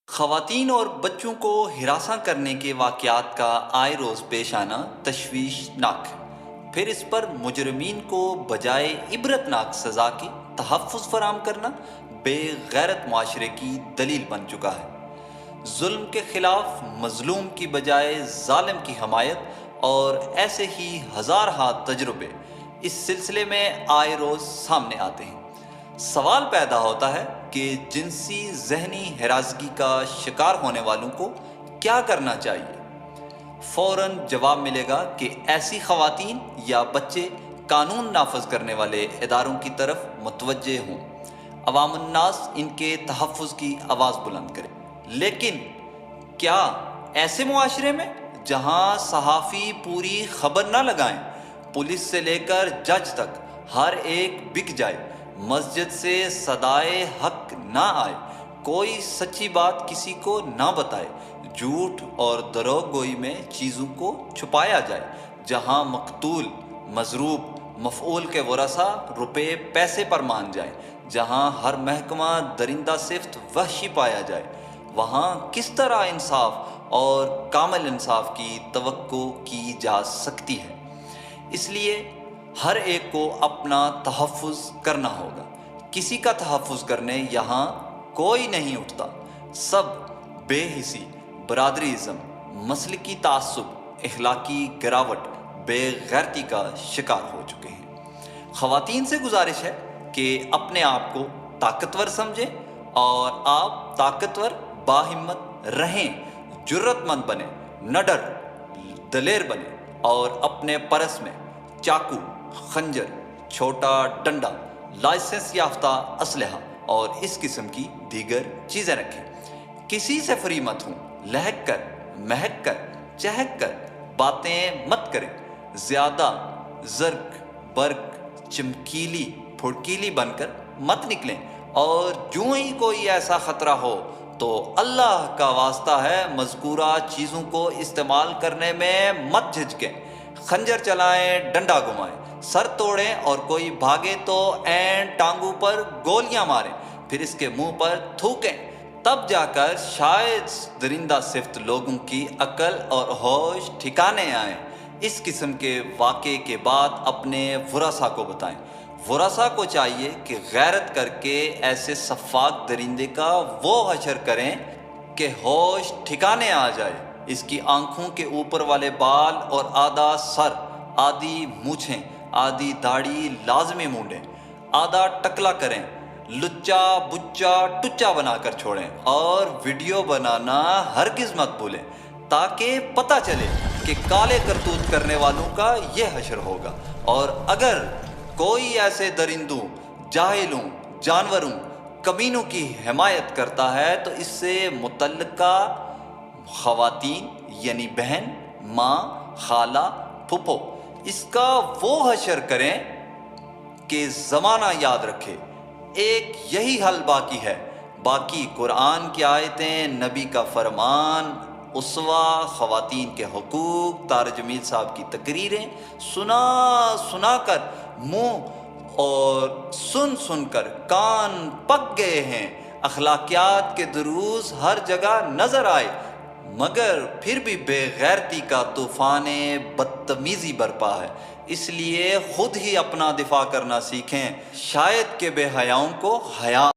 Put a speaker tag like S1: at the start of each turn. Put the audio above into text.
S1: خواتین اور بچوں کو ہراساں کرنے کے واقعات کا آئے روز پیش آنا تشویشناک ہے۔ پھر اس پر مجرمین کو بجائے عبرتناک سزا کے تحفظ فراہم کرنا بے غیرت معاشرے کی دلیل بن چکا ہے۔ ظلم کے خلاف مظلوم کی بجائے ظالم کی حمایت اور ایسے ہی ہزارہا تجربے اس سلسلے میں آئے روز سامنے آتے ہیں۔ سوال پیدا ہوتا ہے کہ جنسی ذہنی ہراسگی کا شکار ہونے والوں کو کیا کرنا چاہیے؟ فوراً جواب ملے گا کہ ایسی خواتین یا بچے قانون نافذ کرنے والے اداروں کی طرف متوجہ ہوں، عوام الناس ان کے تحفظ کی آواز بلند کرے۔ لیکن کیا ایسے معاشرے میں جہاں صحافی پوری خبر نہ لگائیں، پولیس سے لے کر جج تک ہر ایک بک جائے، مسجد سے صدائے حق نہ آئے، کوئی سچی بات کسی کو نہ بتائے، جھوٹ اور دروغ گوئی میں چیزوں کو چھپایا جائے، جہاں مقتول مضروب مفعول کے ورثاء روپے پیسے پر مان جائیں، جہاں ہر محکمہ درندہ صفت وحشی پایا جائے، وہاں کس طرح انصاف اور کامل انصاف کی توقع کی جا سکتی ہے؟ اس لیے ہر ایک کو اپنا تحفظ کرنا ہوگا۔ کسی کا تحفظ کرنے یہاں کوئی نہیں اٹھتا، سب بے حسی، برادری ازم، مسلکی تعصب، اخلاقی گراوٹ، بے غیرتی کا شکار ہو چکے ہیں۔ خواتین سے گزارش ہے کہ اپنے آپ کو طاقتور سمجھیں اور آپ طاقتور باہمت رہیں، جرت مند بنیں، نڈر دلیر بنیں اور اپنے پرس میں چاقو، خنجر، چھوٹا ڈنڈا، لائسنس یافتہ اسلحہ اور اس قسم کی دیگر چیزیں رکھیں۔ کسی سے فری مت ہوں، لہک کر، مہک کر، چہک کر باتیں مت کریں، زیادہ زرق برق چمکیلی پھڑکیلی بن کر مت نکلیں، اور جو ہی کوئی ایسا خطرہ ہو تو اللہ کا واسطہ ہے مذکورہ چیزوں کو استعمال کرنے میں مت جھجکیں۔ خنجر چلائیں، ڈنڈا گھمائیں، سر توڑیں اور کوئی بھاگے تو عین ٹانگوں پر گولیاں ماریں، پھر اس کے منہ پر تھوکیں، تب جا کر شاید درندہ صفت لوگوں کی عقل اور ہوش ٹھکانے آئیں۔ اس قسم کے واقعے کے بعد اپنے ورثاء کو بتائیں۔ ورثاء کو چاہیے کہ غیرت کر کے ایسے سفاک درندے کا وہ حشر کریں کہ ہوش ٹھکانے آ جائے، اس کی آنکھوں کے اوپر والے بال اور آدھا سر، آدھی مونچھیں، آدھی داڑھی لازمی مونڈیں، آدھا ٹکلا کریں، لچا بچا ٹچا بنا کر چھوڑیں، اور ویڈیو بنانا ہرگز مت بھولیں، تاکہ پتہ چلے کہ کالے کرتوت کرنے والوں کا یہ حشر ہوگا۔ اور اگر کوئی ایسے درندوں، جاہلوں، جانوروں، کمینوں کی حمایت کرتا ہے تو اس سے متعلقہ خواتین یعنی بہن، ماں، خالہ، پھپھو، اس کا وہ حشر کریں کہ زمانہ یاد رکھے۔ ایک یہی حل باقی ہے، باقی قرآن کی آیتیں، نبی کا فرمان، اسوہ، خواتین کے حقوق، طارق جمیل صاحب کی تقریریں سنا کر منہ اور سن کر کان پک گئے ہیں، اخلاقیات کے دروس ہر جگہ نظر آئے، مگر پھر بھی بے غیرتی کا طوفان بدتمیزی برپا ہے۔ اس لیے خود ہی اپنا دفاع کرنا سیکھیں، شاید کہ بے حیاؤں کو حیا